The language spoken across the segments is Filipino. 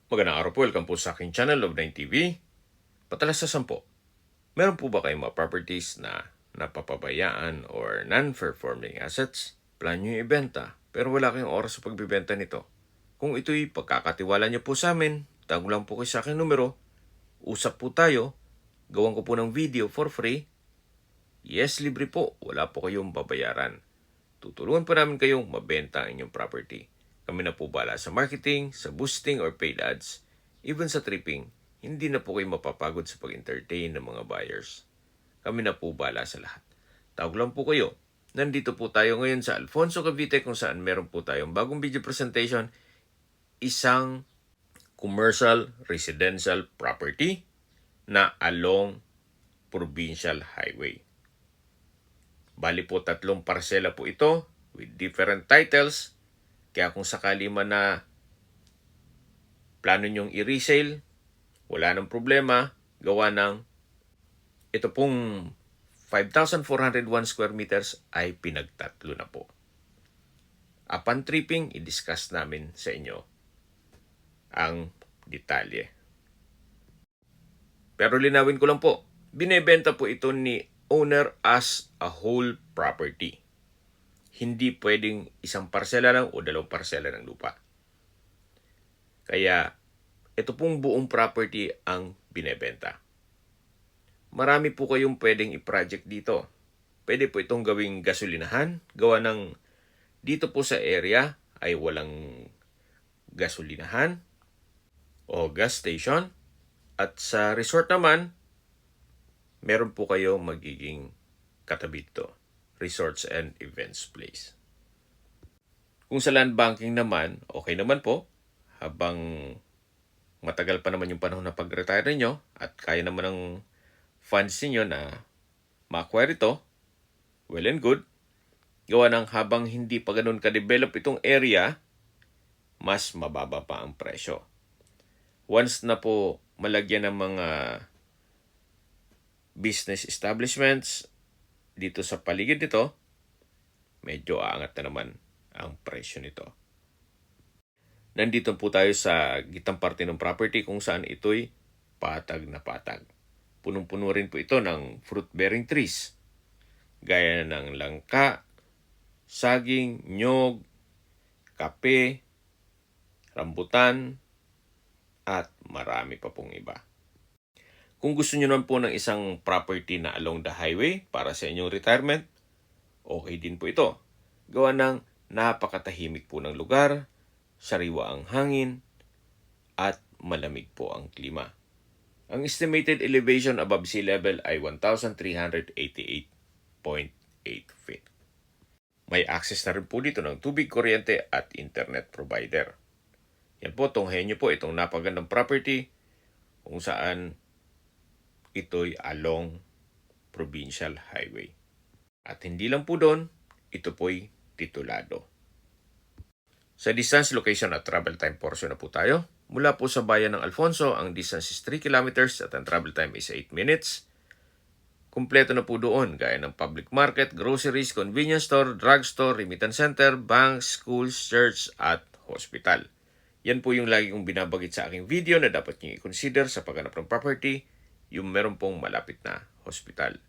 Magandang araw po, welcome po sa aking channel, Love9 TV. Patalasasan po, meron po ba kayong mga properties na napapabayaan or non-performing assets? Plan nyo yung ibenta, pero wala kayong oras sa pagbibenta nito. Kung ito'y pagkakatiwala nyo po sa amin, tago lang po kayo sa aking numero, usap po tayo, gawan ko po ng video for free. Yes, libre po, wala po kayong babayaran. Tutulungan po namin kayong mabenta ang inyong property. Kami na po bala sa marketing, sa boosting or paid ads, even sa tripping, hindi na po kayo mapapagod sa pag-entertain ng mga buyers. Kami na po bala sa lahat. Tawag lang po kayo. Nandito po tayo ngayon sa Alfonso, Cavite kung saan meron po tayong bagong video presentation, isang commercial residential property na along Provincial Highway. Bali po 3 parsela po ito with different titles. Kaya kung sakali man na plano nyong i-resale, wala nang problema. Gawa ng ito pong 5,401 square meters ay pinagtatlo na po. Upon tripping, i-discuss namin sa inyo ang detalye. Pero linawin ko lang po, binebenta po ito ni owner as a whole property. Hindi pwedeng isang parsela lang o 2 parsela ng lupa. Kaya ito pong buong property ang binebenta. Marami po kayong pwedeng i-project dito. Pwede po itong gawing gasolinahan. Gawa ng dito po sa area ay walang gasolinahan o gas station. At sa resort naman, meron po kayong magiging katabi dito. Resorts and Events Place. Kung sa land banking naman, okay naman po. Habang matagal pa naman yung panahon na pag-retire ninyo at kaya naman ng funds ninyo na ma-acquire ito, well and good. Gawa ng habang hindi pa ganun ka-develop itong area, mas mababa pa ang presyo. Once na po malagyan ng mga business establishments dito sa paligid nito, medyo aangat na naman ang presyo nito. Nandito po tayo sa gitang parte ng property kung saan ito'y patag na patag. Punong-puno rin po ito ng fruit-bearing trees, gaya ng langka, saging, nyog, kape, rambutan, at marami pa pong iba. Kung gusto nyo naman po ng isang property na along the highway para sa inyong retirement, okay din po ito. Gawa ng napakatahimik po ng lugar, sariwa ang hangin, at malamig po ang klima. Ang estimated elevation above sea level ay 1,388.8 feet. May access na rin po dito ng tubig, kuryente at internet provider. Yan po, tunghayan nyo po itong napagandang property kung saan ito'y along Provincial Highway. At hindi lang po doon, ito po'y titulado. Sa distance, location at travel time portion na po tayo. Mula po sa bayan ng Alfonso, ang distance is 3 kilometers at ang travel time is 8 minutes. Kumpleto na po doon, gaya ng public market, groceries, convenience store, drugstore, remittance center, banks, schools, church, at hospital. Yan po yung lagi kong binabagit sa aking video na dapat nyo i-consider sa paghanap ng property, yung meron pong malapit na hospital.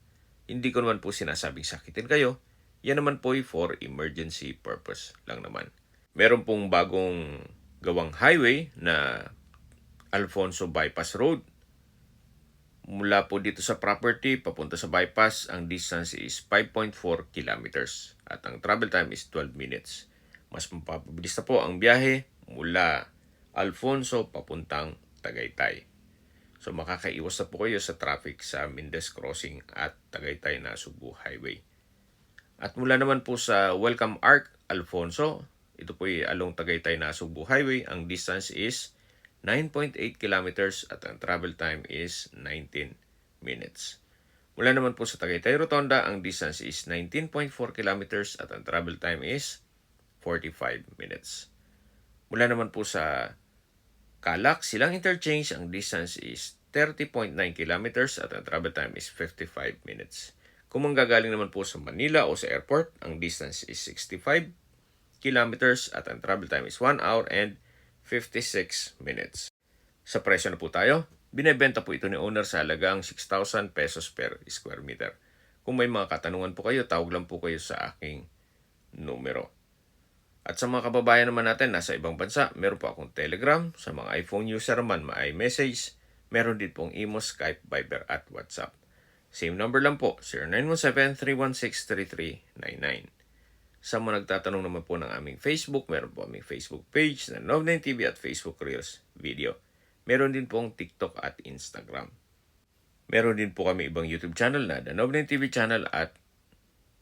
Hindi ko naman po sinasabing sakitin kayo, yan naman po ay for emergency purpose lang naman. Meron pong bagong gawang highway na Alfonso Bypass Road. Mula po dito sa property, papunta sa bypass, ang distance is 5.4 kilometers at ang travel time is 12 minutes. Mas mapapabilis na po ang biyahe mula Alfonso papuntang Tagaytay. So makakaiwas na po kayo sa traffic sa Mendez Crossing at Tagaytay na Cebu Highway. At mula naman po sa Welcome Arc Alfonso, ito po ay along Tagaytay na Cebu Highway, ang distance is 9.8 kilometers at ang travel time is 19 minutes. Mula naman po sa Tagaytay Rotonda, ang distance is 19.4 kilometers at ang travel time is 45 minutes. Mula naman po sa Calac, Silang Interchange, ang distance is 30.9 kilometers at ang travel time is 55 minutes. Kung manggagaling naman po sa Manila o sa airport, ang distance is 65 kilometers at ang travel time is 1 hour and 56 minutes. Sa presyo na po tayo, binebenta po ito ni owner sa halagang 6,000 pesos per square meter. Kung may mga katanungan po kayo, tawag lang po kayo sa aking numero. At sa mga kababayan naman natin nasa ibang bansa, meron po akong Telegram. Sa mga iPhone user naman, ma-iMessage. Meron din pong Imo, Skype, Viber at WhatsApp. Same number lang po, 0917-316-3399. Sa mga nagtatanong naman po ng aming Facebook, meron po aming Facebook page na Nov9 TV at Facebook Reels video. Meron din pong TikTok at Instagram. Meron din po kami ibang YouTube channel na The Nov9 TV channel at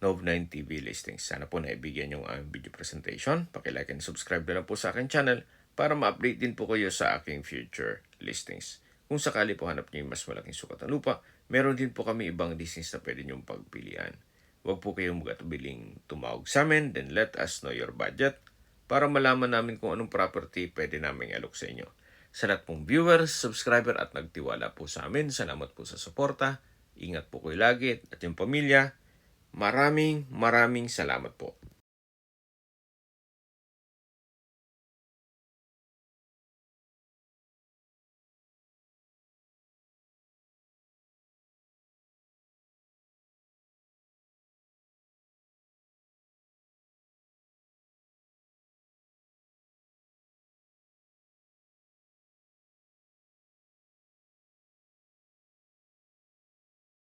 Nov9 TV Listings. Sana po naibigyan yung aming video presentation. Paki-like and subscribe na lang po sa aking channel para ma-update din po kayo sa aking future listings. Kung sakali po hanap niyo yung mas malaking sukat ng lupa, meron din po kami ibang listings na pwede niyong pagpilian. Huwag po kayong mag-atubiling tumawag sa amin, then let us know your budget para malaman namin kung anong property pwede namin alok sa inyo. Sa lahat pong viewers, subscriber at nagtiwala po sa amin, salamat po sa suporta. Ingat po kayo lagi at yung pamilya. Maraming salamat po.